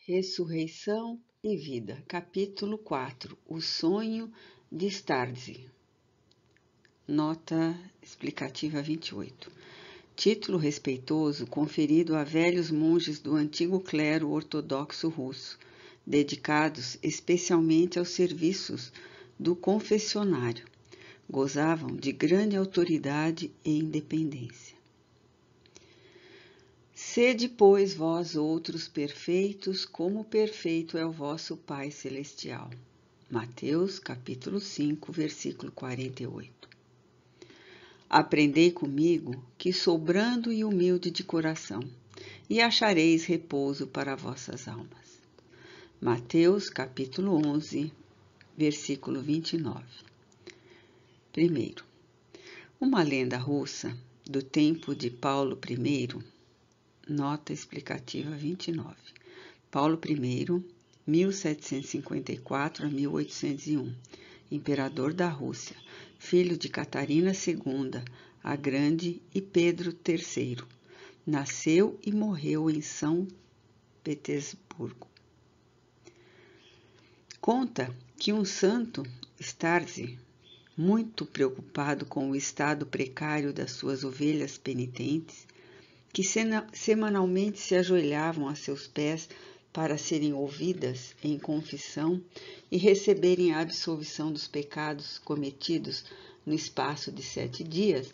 Ressurreição e Vida, capítulo 4, O Sonho de Starzi. Nota explicativa 28. Título respeitoso conferido a velhos monges do antigo clero ortodoxo russo, dedicados especialmente aos serviços do confessionário. Gozavam de grande autoridade e independência. Sede, pois, vós outros perfeitos, como perfeito é o vosso Pai Celestial. Mateus, capítulo 5, versículo 48. Aprendei comigo, que sou brando e humilde de coração, e achareis repouso para vossas almas. Mateus, capítulo 11, versículo 29. Primeiro, uma lenda russa do tempo de Paulo I. Nota explicativa 29. Paulo I, 1754 a 1801, imperador da Rússia, filho de Catarina II, a Grande e Pedro III. Nasceu e morreu em São Petersburgo. Conta que um santo, Starzi, muito preocupado com o estado precário das suas ovelhas penitentes, que semanalmente se ajoelhavam a seus pés para serem ouvidas em confissão e receberem a absolvição dos pecados cometidos no espaço de 7 dias,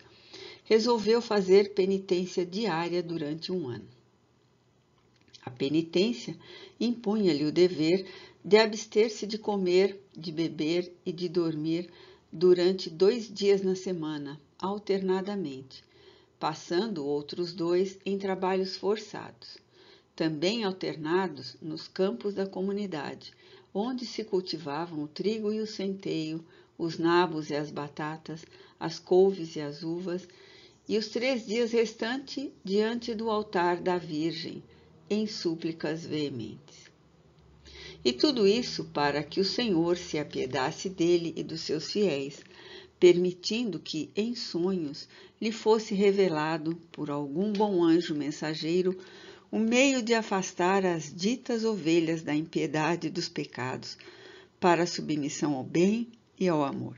resolveu fazer penitência diária durante um ano. A penitência impunha-lhe o dever de abster-se de comer, de beber e de dormir durante 2 dias na semana, alternadamente, passando outros 2 em trabalhos forçados, também alternados nos campos da comunidade, onde se cultivavam o trigo e o centeio, os nabos e as batatas, as couves e as uvas, e os 3 dias restantes diante do altar da Virgem, em súplicas veementes. E tudo isso para que o Senhor se apiedasse dele e dos seus fiéis, permitindo que, em sonhos, lhe fosse revelado, por algum bom anjo mensageiro, o meio de afastar as ditas ovelhas da impiedade e dos pecados, para a submissão ao bem e ao amor.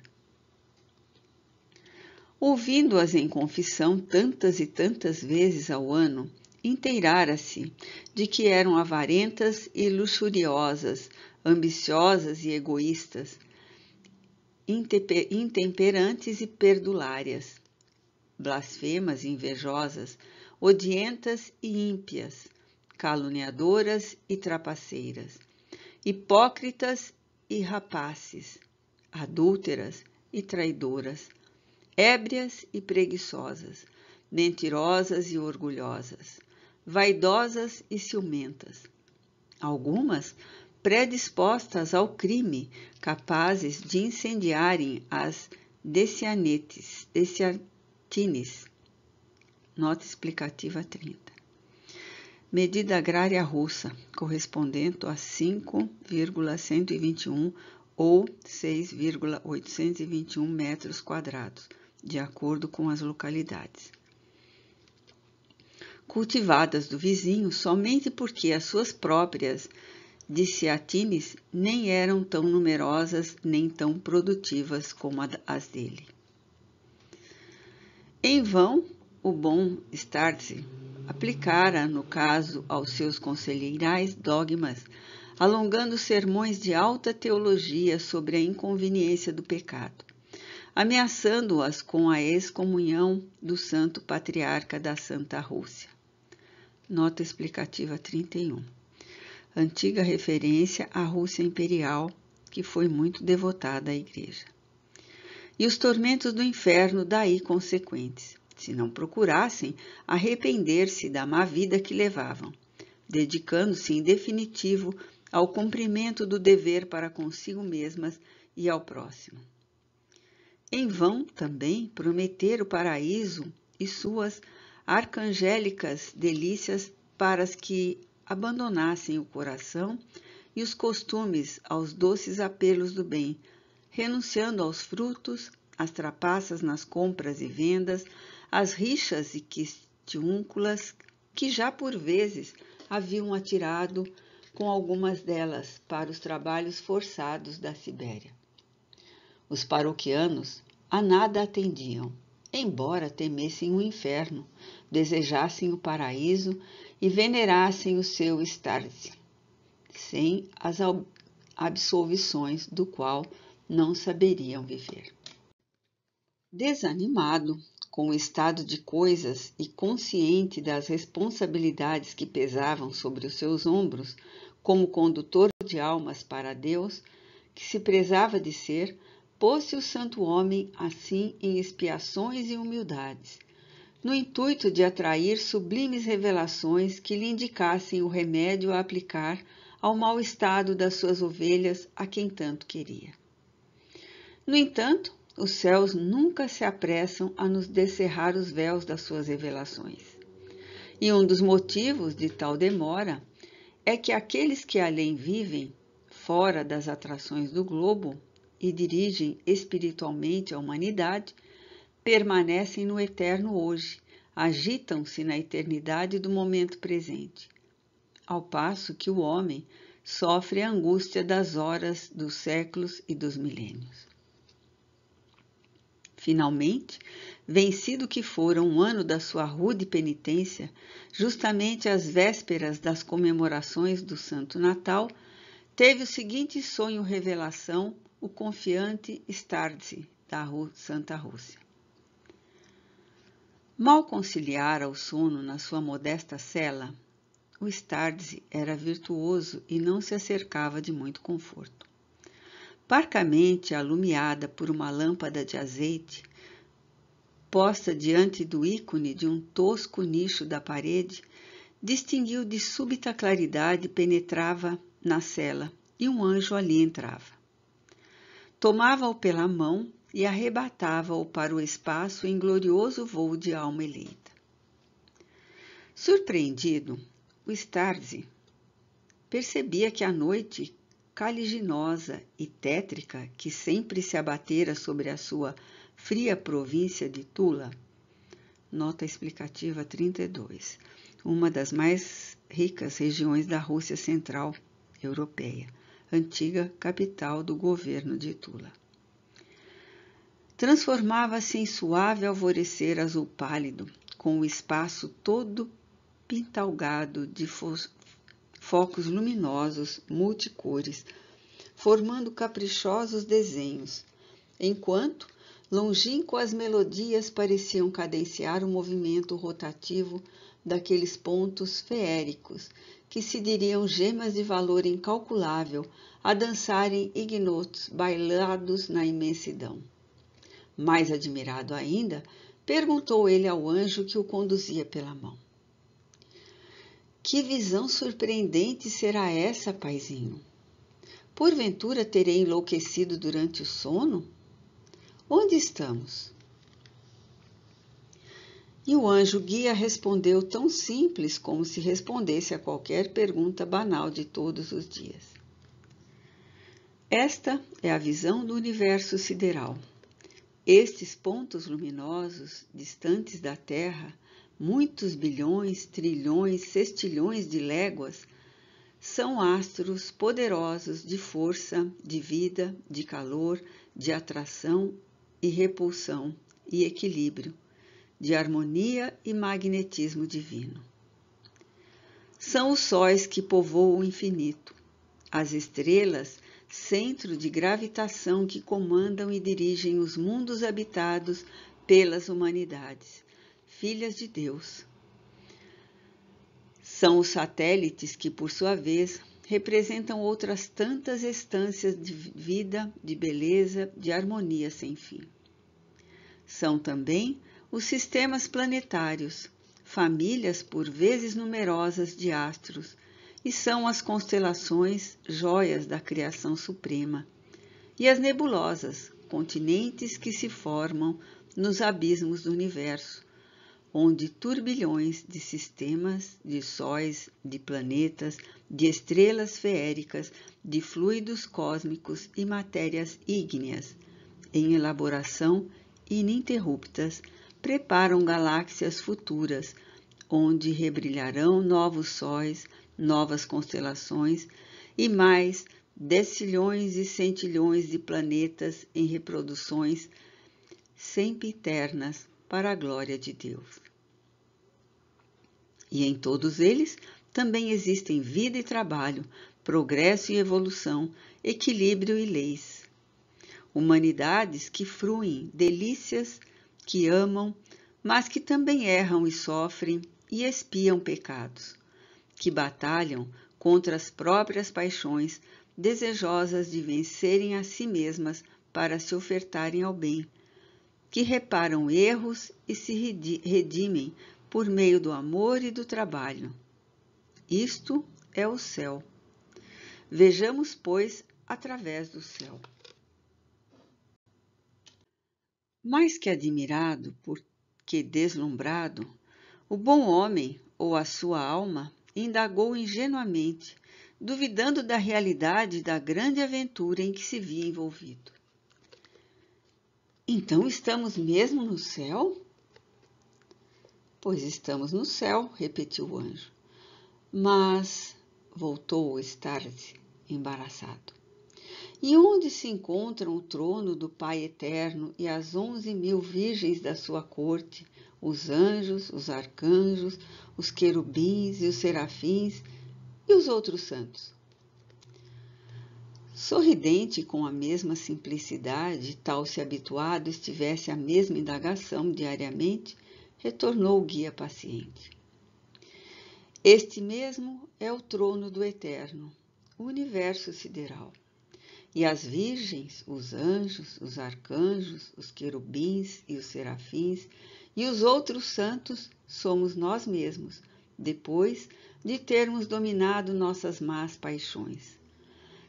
Ouvindo-as em confissão tantas e tantas vezes ao ano, inteirara-se de que eram avarentas e luxuriosas, ambiciosas e egoístas, intemperantes e perdulárias, blasfemas e invejosas, odientas e ímpias, caluniadoras e trapaceiras, hipócritas e rapaces, adúlteras e traidoras, ébrias e preguiçosas, mentirosas e orgulhosas, vaidosas e ciumentas, algumas predispostas ao crime, capazes de incendiarem as Deciatines. Nota explicativa 30. Medida agrária russa, correspondente a 5,121 ou 6,821 metros quadrados, de acordo com as localidades. Cultivadas do vizinho somente porque as suas próprias Deciatines nem eram tão numerosas nem tão produtivas como as dele. Em vão, o bom Starzi aplicara, no caso, aos seus conselheirais dogmas, alongando sermões de alta teologia sobre a inconveniência do pecado, ameaçando-as com a excomunhão do santo patriarca da Santa Rússia. Nota explicativa 31. Antiga referência à Rússia imperial, que foi muito devotada à Igreja. E os tormentos do inferno daí consequentes, se não procurassem arrepender-se da má vida que levavam, dedicando-se em definitivo ao cumprimento do dever para consigo mesmas e ao próximo. Em vão também prometer o paraíso e suas arcangélicas delícias para as que abandonassem o coração e os costumes aos doces apelos do bem, renunciando aos frutos, às trapaças nas compras e vendas, às rixas e questiúnculas que já por vezes haviam atirado com algumas delas para os trabalhos forçados da Sibéria. Os paroquianos a nada atendiam, embora temessem o inferno, desejassem o paraíso e venerassem o seu Starzi, sem as absolvições do qual não saberiam viver. Desanimado com o estado de coisas e consciente das responsabilidades que pesavam sobre os seus ombros, como condutor de almas para Deus, que se prezava de ser, pôs-se o santo homem assim em expiações e humildades, no intuito de atrair sublimes revelações que lhe indicassem o remédio a aplicar ao mau estado das suas ovelhas a quem tanto queria. No entanto, os céus nunca se apressam a nos descerrar os véus das suas revelações. E um dos motivos de tal demora é que aqueles que além vivem, fora das atrações do globo, e dirigem espiritualmente a humanidade, permanecem no eterno hoje, agitam-se na eternidade do momento presente, ao passo que o homem sofre a angústia das horas, dos séculos e dos milênios. Finalmente, vencido que fora um ano da sua rude penitência, justamente às vésperas das comemorações do Santo Natal, teve o seguinte sonho-revelação o confiante Starzi, da Santa Rússia. Mal conciliara o sono na sua modesta cela, o Starzi era virtuoso e não se acercava de muito conforto. Parcamente alumiada por uma lâmpada de azeite, posta diante do ícone de um tosco nicho da parede, distinguiu de súbita claridade penetrava na cela e um anjo ali entrava. Tomava-o pela mão e arrebatava-o para o espaço em glorioso voo de alma eleita. Surpreendido, o Starzi percebia que a noite caliginosa e tétrica que sempre se abatera sobre a sua fria província de Tula, nota explicativa 32, uma das mais ricas regiões da Rússia Central Europeia, antiga capital do governo de Tula. Transformava-se em suave alvorecer azul pálido, com o espaço todo pintalgado de focos luminosos multicores, formando caprichosos desenhos, enquanto longínquas melodias pareciam cadenciar o movimento rotativo daqueles pontos feéricos, que se diriam gemas de valor incalculável a dançarem ignotos bailados na imensidão. Mais admirado ainda, perguntou ele ao anjo que o conduzia pela mão. Que visão surpreendente será essa, paizinho? Porventura terei enlouquecido durante o sono? Onde estamos? E o anjo guia respondeu tão simples como se respondesse a qualquer pergunta banal de todos os dias. Esta é a visão do universo sideral. Estes pontos luminosos, distantes da Terra, muitos bilhões, trilhões, sextilhões de léguas, são astros poderosos de força, de vida, de calor, de atração e repulsão e equilíbrio, de harmonia e magnetismo divino. São os sóis que povoam o infinito, as estrelas, centro de gravitação que comandam e dirigem os mundos habitados pelas humanidades, filhas de Deus. São os satélites que, por sua vez, representam outras tantas estâncias de vida, de beleza, de harmonia sem fim. São também os sistemas planetários, famílias por vezes numerosas de astros, e são as constelações, joias da criação suprema, e as nebulosas, continentes que se formam nos abismos do universo, onde turbilhões de sistemas, de sóis, de planetas, de estrelas feéricas, de fluidos cósmicos e matérias ígneas, em elaboração ininterruptas, preparam galáxias futuras, onde rebrilharão novos sóis, novas constelações e mais decilhões e centilhões de planetas em reproduções sempiternas para a glória de Deus. E em todos eles também existem vida e trabalho, progresso e evolução, equilíbrio e leis. Humanidades que fruem, delícias que amam, mas que também erram e sofrem e expiam pecados, que batalham contra as próprias paixões, desejosas de vencerem a si mesmas para se ofertarem ao bem, que reparam erros e se redimem por meio do amor e do trabalho. Isto é o céu. Vejamos, pois, através do céu. Mais que admirado, porque deslumbrado, o bom homem, ou a sua alma, indagou ingenuamente, duvidando da realidade da grande aventura em que se via envolvido. Então estamos mesmo no céu? Pois estamos no céu, repetiu o anjo. Mas, voltou Starzi, embaraçado. E onde se encontram o trono do Pai Eterno e as 11.000 virgens da sua corte, os anjos, os arcanjos, os querubins e os serafins e os outros santos? Sorridente com a mesma simplicidade, tal se habituado estivesse à mesma indagação diariamente, retornou o guia paciente. Este mesmo é o trono do Eterno, o universo sideral. E as virgens, os anjos, os arcanjos, os querubins e os serafins e os outros santos somos nós mesmos, depois de termos dominado nossas más paixões.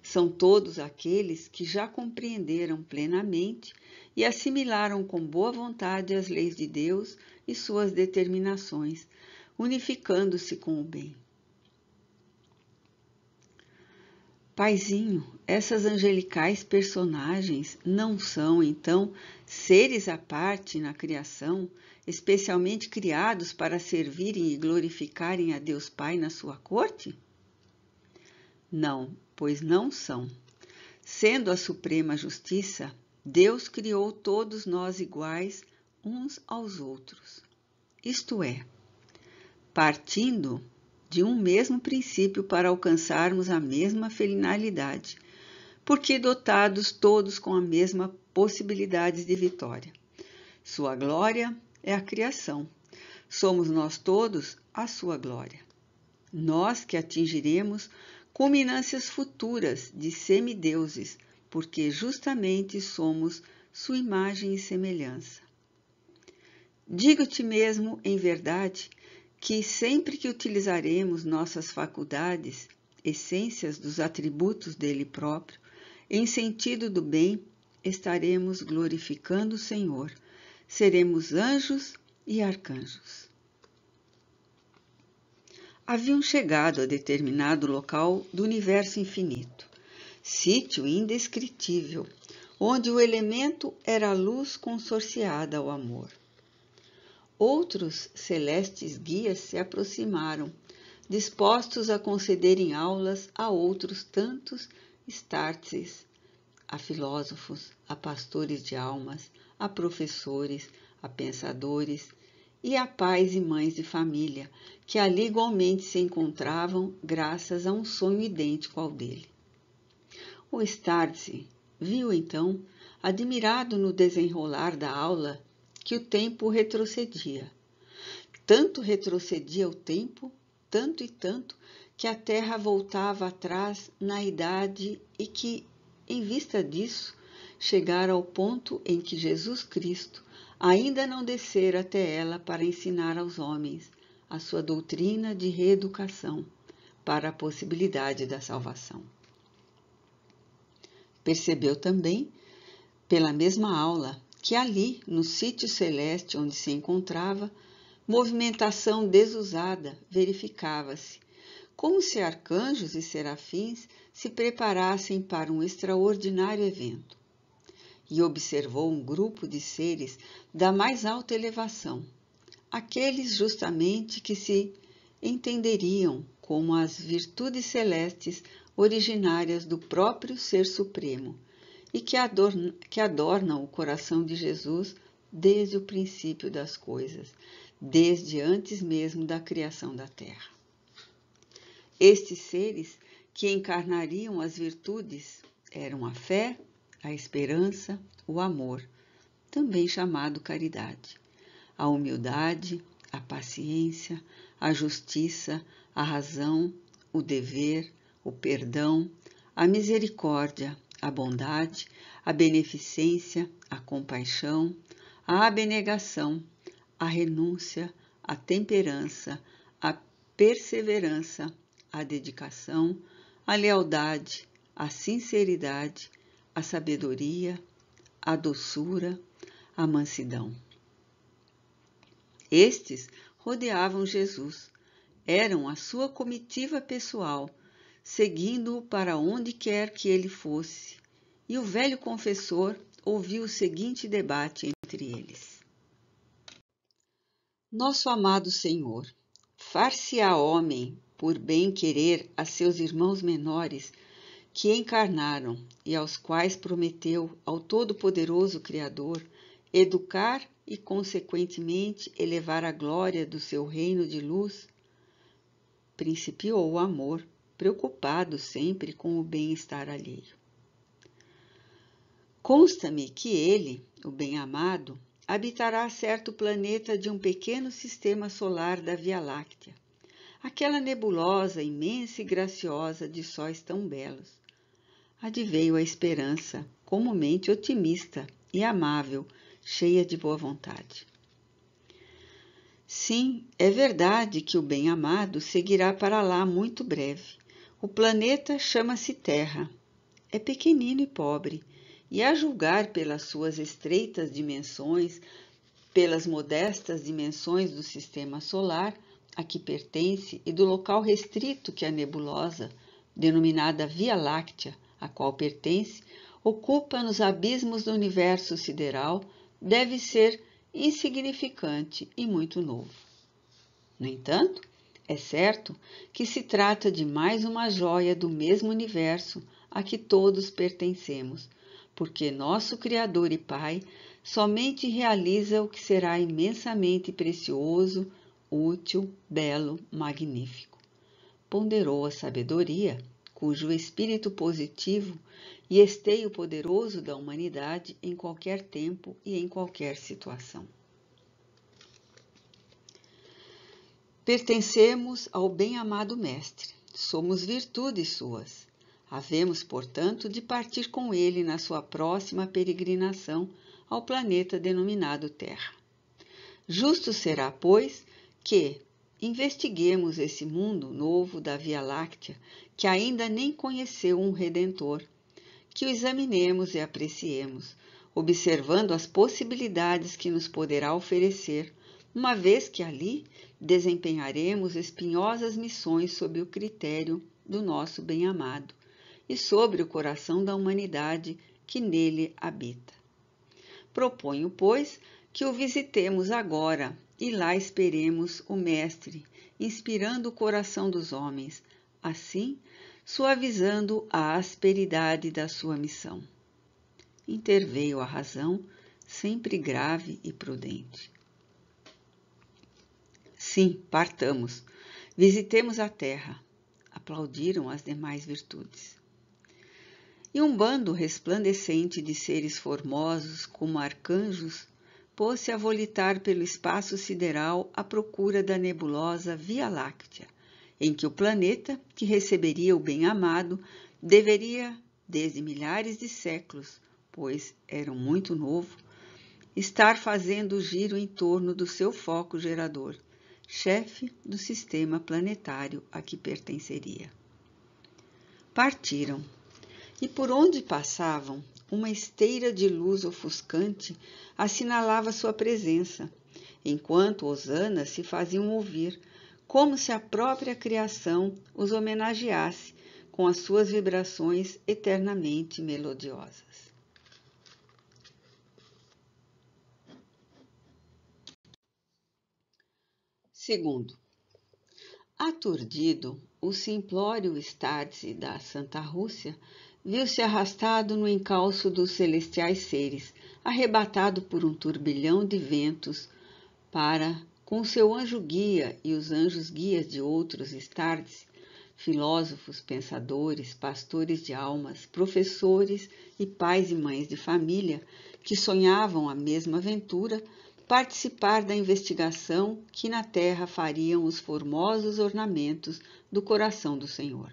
São todos aqueles que já compreenderam plenamente e assimilaram com boa vontade as leis de Deus e suas determinações, unificando-se com o bem. Paizinho, essas angelicais personagens não são, então, seres à parte na criação, especialmente criados para servirem e glorificarem a Deus Pai na sua corte? Não, pois não são. Sendo a suprema justiça, Deus criou todos nós iguais uns aos outros. Isto é, partindo de um mesmo princípio para alcançarmos a mesma finalidade, porque dotados todos com a mesma possibilidade de vitória. Sua glória é a criação. Somos nós todos a sua glória. Nós que atingiremos culminâncias futuras de semideuses, porque justamente somos sua imagem e semelhança. Digo-te mesmo, em verdade, que sempre que utilizaremos nossas faculdades, essências dos atributos dele próprio, em sentido do bem, estaremos glorificando o Senhor, seremos anjos e arcanjos. Haviam chegado a determinado local do universo infinito, sítio indescritível, onde o elemento era a luz consorciada ao amor. Outros celestes guias se aproximaram, dispostos a concederem aulas a outros tantos Startzes, a filósofos, a pastores de almas, a professores, a pensadores e a pais e mães de família, que ali igualmente se encontravam graças a um sonho idêntico ao dele. O Startze viu então, admirado no desenrolar da aula, que o tempo retrocedia. Tanto retrocedia o tempo, tanto e tanto, que a Terra voltava atrás na idade e que, em vista disso, chegara ao ponto em que Jesus Cristo ainda não descera até ela para ensinar aos homens a sua doutrina de reeducação para a possibilidade da salvação. Percebeu também, pela mesma aula, que ali, no sítio celeste onde se encontrava, movimentação desusada verificava-se, como se arcanjos e serafins se preparassem para um extraordinário evento. E observou um grupo de seres da mais alta elevação, aqueles justamente que se entenderiam como as virtudes celestes originárias do próprio Ser Supremo e que adornam o coração de Jesus desde o princípio das coisas, desde antes mesmo da criação da terra. Estes seres que encarnariam as virtudes eram a fé, a esperança, o amor, também chamado caridade, a humildade, a paciência, a justiça, a razão, o dever, o perdão, a misericórdia, a bondade, a beneficência, a compaixão, a abnegação, a renúncia, a temperança, a perseverança, a dedicação, a lealdade, a sinceridade, a sabedoria, a doçura, a mansidão. Estes rodeavam Jesus, eram a sua comitiva pessoal, seguindo-o para onde quer que ele fosse, e o velho confessor ouviu o seguinte debate entre eles. Nosso amado Senhor, far-se-á homem por bem querer a seus irmãos menores que encarnaram e aos quais prometeu ao Todo-Poderoso Criador educar e, consequentemente, elevar a glória do seu reino de luz? Principiou o amor, preocupado sempre com o bem-estar alheio. Consta-me que ele, o bem-amado, habitará certo planeta de um pequeno sistema solar da Via Láctea, aquela nebulosa imensa e graciosa de sóis tão belos. Adveio a esperança, comumente otimista e amável, cheia de boa vontade. Sim, é verdade que o bem-amado seguirá para lá muito breve. O planeta chama-se Terra. É pequenino e pobre, e a julgar pelas suas estreitas dimensões, pelas modestas dimensões do sistema solar a que pertence e do local restrito que a nebulosa, denominada Via Láctea, a qual pertence, ocupa nos abismos do universo sideral, deve ser insignificante e muito novo. No entanto, é certo que se trata de mais uma joia do mesmo universo a que todos pertencemos, porque nosso Criador e Pai somente realiza o que será imensamente precioso, útil, belo, magnífico. Ponderou a sabedoria, cujo espírito positivo e esteio poderoso da humanidade em qualquer tempo e em qualquer situação. Pertencemos ao bem-amado Mestre, somos virtudes suas. Havemos, portanto, de partir com ele na sua próxima peregrinação ao planeta denominado Terra. Justo será, pois, que investiguemos esse mundo novo da Via Láctea, que ainda nem conheceu um Redentor, que o examinemos e apreciemos, observando as possibilidades que nos poderá oferecer, uma vez que ali desempenharemos espinhosas missões sob o critério do nosso bem-amado e sobre o coração da humanidade que nele habita. Proponho, pois, que o visitemos agora e lá esperemos o Mestre, inspirando o coração dos homens, assim suavizando a asperidade da sua missão. Interveio a razão, sempre grave e prudente. Sim, partamos. Visitemos a terra. Aplaudiram as demais virtudes. E um bando resplandecente de seres formosos como arcanjos pôs-se a volitar pelo espaço sideral à procura da nebulosa Via Láctea, em que o planeta, que receberia o bem-amado, deveria, desde milhares de séculos, pois era muito novo, estar fazendo o giro em torno do seu foco gerador, chefe do sistema planetário a que pertenceria. Partiram, e por onde passavam, uma esteira de luz ofuscante assinalava sua presença, enquanto hosanas se faziam ouvir, como se a própria criação os homenageasse com as suas vibrações eternamente melodiosas. Segundo, Aturdido, o simplório Startse da Santa Rússia viu-se arrastado no encalço dos celestiais seres, arrebatado por um turbilhão de ventos para, com seu anjo guia e os anjos guias de outros Startse, filósofos, pensadores, pastores de almas, professores e pais e mães de família que sonhavam a mesma aventura, participar da investigação que na terra fariam os formosos ornamentos do coração do Senhor.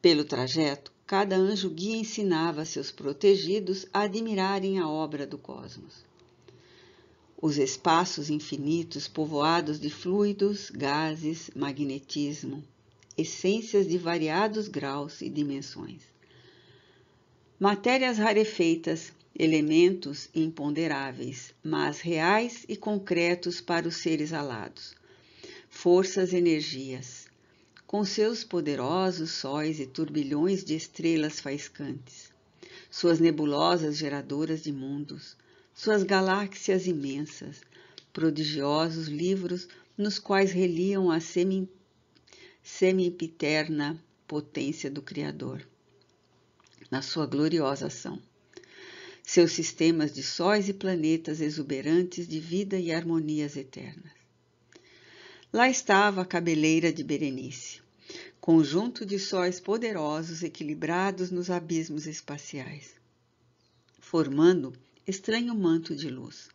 Pelo trajeto, cada anjo guia ensinava a seus protegidos a admirarem a obra do cosmos. Os espaços infinitos povoados de fluidos, gases, magnetismo, essências de variados graus e dimensões. Matérias rarefeitas, elementos imponderáveis, mas reais e concretos para os seres alados. Forças, energias, com seus poderosos sóis e turbilhões de estrelas faiscantes, suas nebulosas geradoras de mundos, suas galáxias imensas, prodigiosos livros nos quais reliam a sempiterna potência do Criador, na sua gloriosa ação. Seus sistemas de sóis e planetas exuberantes de vida e harmonias eternas. Lá estava a cabeleira de Berenice, conjunto de sóis poderosos equilibrados nos abismos espaciais, formando estranho manto de luz.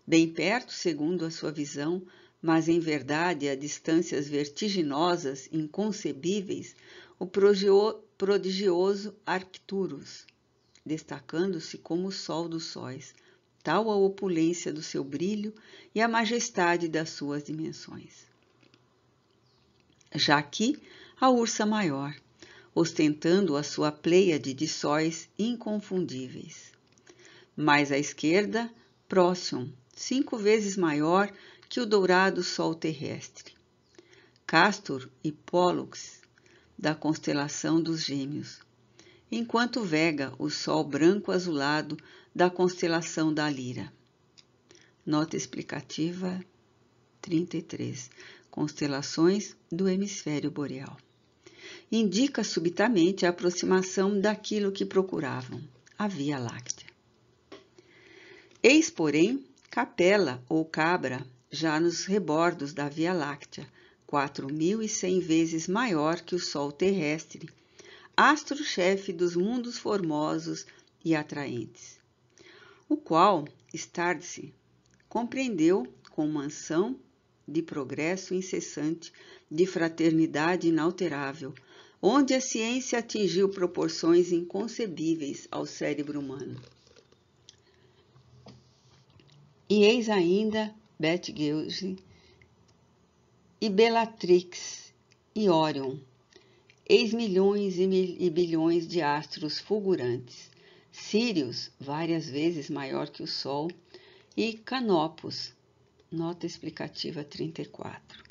Bem perto, segundo a sua visão, mas em verdade a distâncias vertiginosas, inconcebíveis, o prodigioso Arcturus, destacando-se como o sol dos sóis, tal a opulência do seu brilho e a majestade das suas dimensões. Já aqui, a Ursa Maior, ostentando a sua pleiade de sóis inconfundíveis. Mais à esquerda, Próxion, 5 vezes maior que o dourado sol terrestre. Castor e Pólux, da constelação dos Gêmeos, enquanto Vega, o sol branco azulado da constelação da Lira. Nota explicativa 33. Constelações do hemisfério boreal. Indica subitamente a aproximação daquilo que procuravam, a Via Láctea. Eis, porém, Capela ou Cabra, já nos rebordos da Via Láctea, 4.100 vezes maior que o Sol terrestre, astro-chefe dos mundos formosos e atraentes, o qual Startse compreendeu com mansão de progresso incessante, de fraternidade inalterável, onde a ciência atingiu proporções inconcebíveis ao cérebro humano. E eis ainda Betelgeuse e Bellatrix e Órion, eis milhões e bilhões de astros fulgurantes, Sírius, várias vezes maior que o Sol, e Canopus, nota explicativa 34.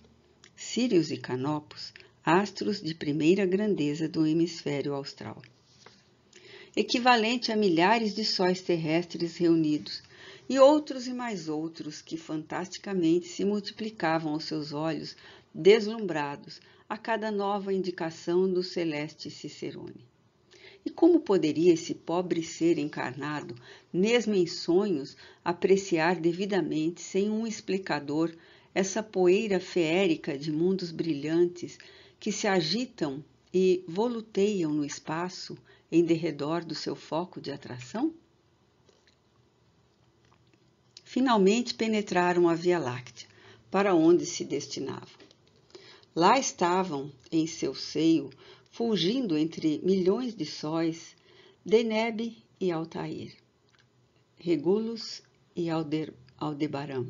Sírius e Canopus, astros de primeira grandeza do hemisfério austral. Equivalente a milhares de sóis terrestres reunidos, e outros e mais outros que fantasticamente se multiplicavam aos seus olhos deslumbrados a cada nova indicação do celeste Cicerone. E como poderia esse pobre ser encarnado, mesmo em sonhos, apreciar devidamente, sem um explicador, essa poeira feérica de mundos brilhantes que se agitam e voluteiam no espaço em derredor do seu foco de atração? Finalmente penetraram a Via Láctea, para onde se destinavam. Lá estavam, em seu seio, fulgindo entre milhões de sóis, Deneb e Altair, Regulus e Aldebaran,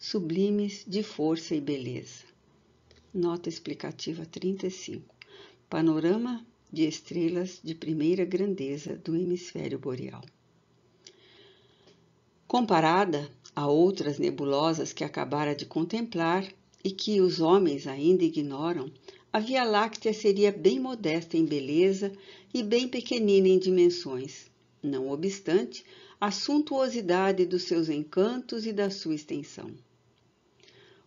sublimes de força e beleza. Nota explicativa 35. Panorama de estrelas de primeira grandeza do hemisfério boreal. Comparada a outras nebulosas que acabara de contemplar e que os homens ainda ignoram, a Via Láctea seria bem modesta em beleza e bem pequenina em dimensões, não obstante a suntuosidade dos seus encantos e da sua extensão.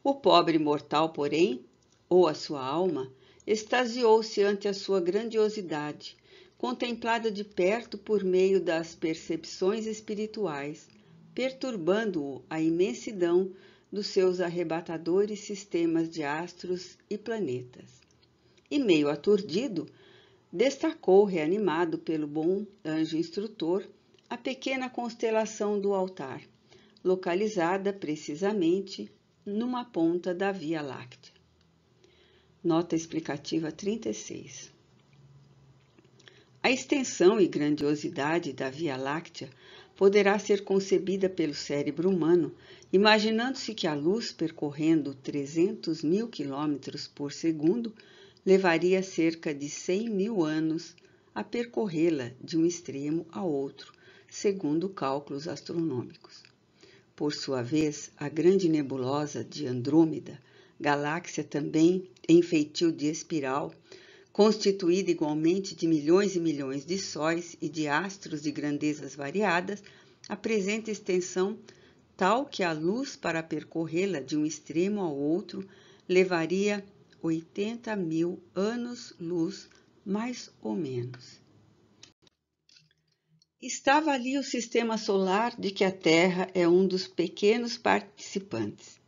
O pobre mortal, porém, ou a sua alma, extasiou-se ante a sua grandiosidade, contemplada de perto por meio das percepções espirituais, perturbando-o a imensidão dos seus arrebatadores sistemas de astros e planetas. E meio aturdido, destacou, reanimado pelo bom anjo instrutor, a pequena constelação do altar, localizada precisamente numa ponta da Via Láctea. Nota explicativa 36. A extensão e grandiosidade da Via Láctea poderá ser concebida pelo cérebro humano, imaginando-se que a luz, percorrendo 300.000 km por segundo, levaria cerca de 100.000 anos a percorrê-la de um extremo ao outro, segundo cálculos astronômicos. Por sua vez, a grande nebulosa de Andrômeda, galáxia também em feitio de espiral, constituída igualmente de milhões e milhões de sóis e de astros de grandezas variadas, apresenta extensão tal que a luz, para percorrê-la de um extremo ao outro, levaria 80.000 anos-luz, mais ou menos. Estava ali o sistema solar de que a Terra é um dos pequenos participantes.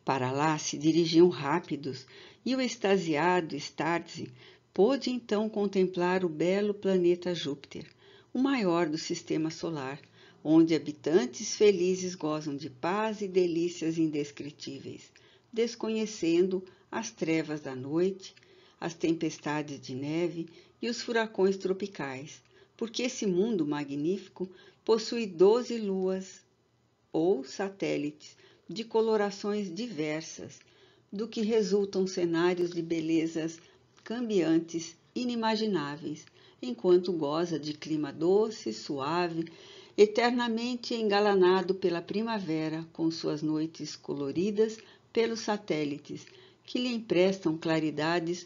Para lá se dirigiam rápidos, e o extasiado Startse pôde então contemplar o belo planeta Júpiter, o maior do sistema solar, onde habitantes felizes gozam de paz e delícias indescritíveis, desconhecendo as trevas da noite, as tempestades de neve e os furacões tropicais, porque esse mundo magnífico possui 12 luas ou satélites de colorações diversas, do que resultam cenários de belezas cambiantes inimagináveis, enquanto goza de clima doce, suave, eternamente engalanado pela primavera com suas noites coloridas pelos satélites, que lhe emprestam claridades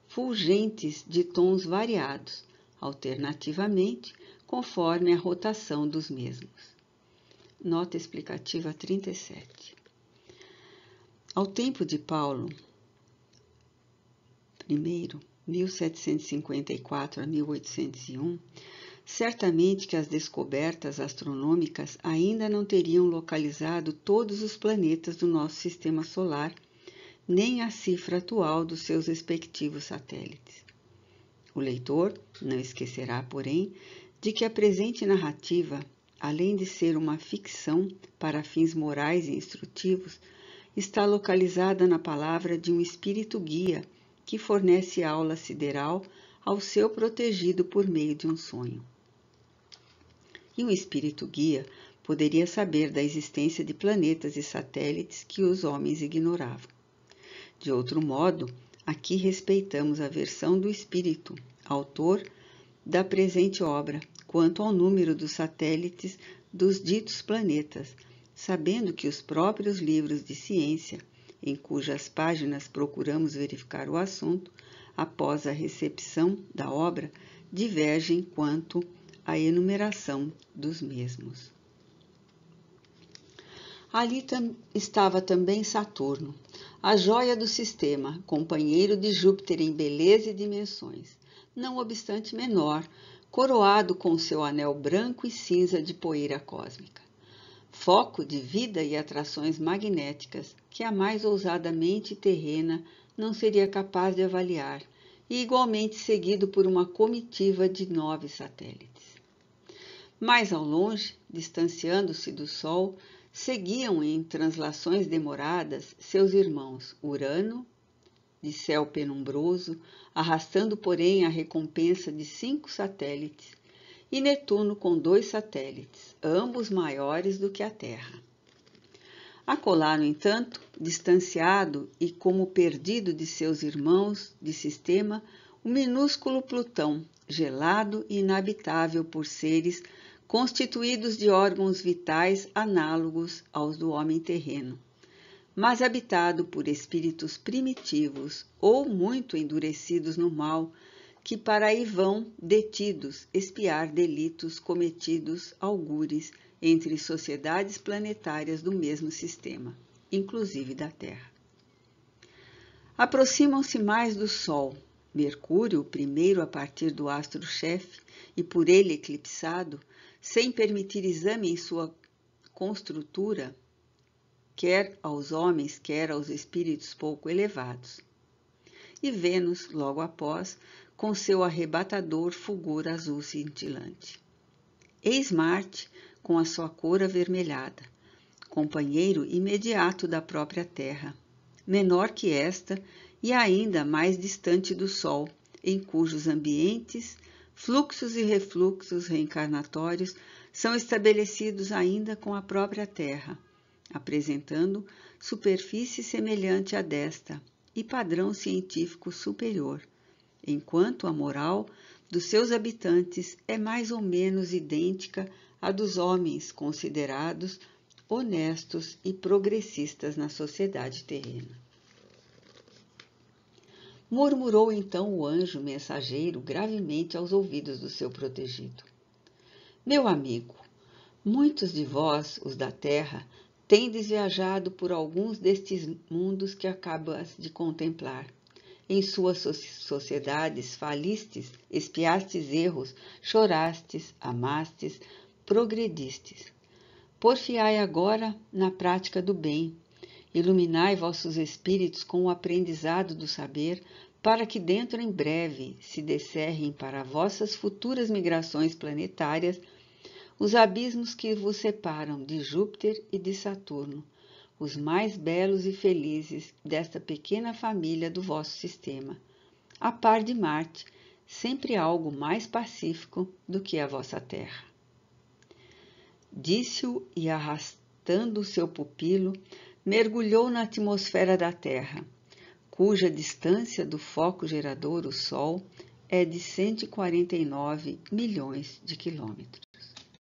fulgentes de tons variados, alternativamente, conforme a rotação dos mesmos. Nota explicativa 37. Ao tempo de Paulo I, 1754 a 1801, certamente que as descobertas astronômicas ainda não teriam localizado todos os planetas do nosso sistema solar, nem a cifra atual dos seus respectivos satélites. O leitor não esquecerá, porém, de que a presente narrativa, além de ser uma ficção para fins morais e instrutivos, está localizada na palavra de um espírito guia que fornece aula sideral ao seu protegido por meio de um sonho. E um espírito guia poderia saber da existência de planetas e satélites que os homens ignoravam. De outro modo, aqui respeitamos a versão do espírito, autor da presente obra, quanto ao número dos satélites dos ditos planetas, sabendo que os próprios livros de ciência, em cujas páginas procuramos verificar o assunto, após a recepção da obra, divergem quanto à enumeração dos mesmos. Ali estava também Saturno, a joia do sistema, companheiro de Júpiter em beleza e dimensões, não obstante menor, coroado com seu anel branco e cinza de poeira cósmica. Foco de vida e atrações magnéticas que a mais ousada mente terrena não seria capaz de avaliar, e igualmente seguido por uma comitiva de 9 satélites. Mais ao longe, distanciando-se do Sol, seguiam em translações demoradas seus irmãos Urano, de céu penumbroso, arrastando, porém, a recompensa de 5 satélites, e Netuno com 2 satélites, ambos maiores do que a Terra. Acolá, no entanto, distanciado e como perdido de seus irmãos de sistema, o minúsculo Plutão, gelado e inabitável por seres constituídos de órgãos vitais análogos aos do homem terreno, mas habitado por espíritos primitivos ou muito endurecidos no mal, que para aí vão detidos espiar delitos cometidos algures entre sociedades planetárias do mesmo sistema, inclusive da Terra. Aproximam-se mais do Sol. Mercúrio, o primeiro a partir do astro-chefe e por ele eclipsado, sem permitir exame em sua construtura, quer aos homens, quer aos espíritos pouco elevados. E Vênus, logo após, com seu arrebatador fulgor azul cintilante. Eis Marte, com a sua cor avermelhada, companheiro imediato da própria Terra, menor que esta e ainda mais distante do Sol, em cujos ambientes, fluxos e refluxos reencarnatórios são estabelecidos ainda com a própria Terra, apresentando superfície semelhante à desta e padrão científico superior, enquanto a moral dos seus habitantes é mais ou menos idêntica à dos homens considerados honestos e progressistas na sociedade terrena. Murmurou então o anjo mensageiro gravemente aos ouvidos do seu protegido. Meu amigo, muitos de vós, os da terra, tendes viajado por alguns destes mundos que acabas de contemplar. Em suas sociedades falistes, expiastes erros, chorastes, amastes, progredistes. Porfiai agora na prática do bem. Iluminai vossos espíritos com o aprendizado do saber, para que dentro em breve se descerrem para vossas futuras migrações planetárias os abismos que vos separam de Júpiter e de Saturno, os mais belos e felizes desta pequena família do vosso sistema, a par de Marte, sempre algo mais pacífico do que a vossa Terra. Disse-o e, arrastando o seu pupilo, mergulhou na atmosfera da Terra, cuja distância do foco gerador, o Sol, é de 149 milhões de quilômetros.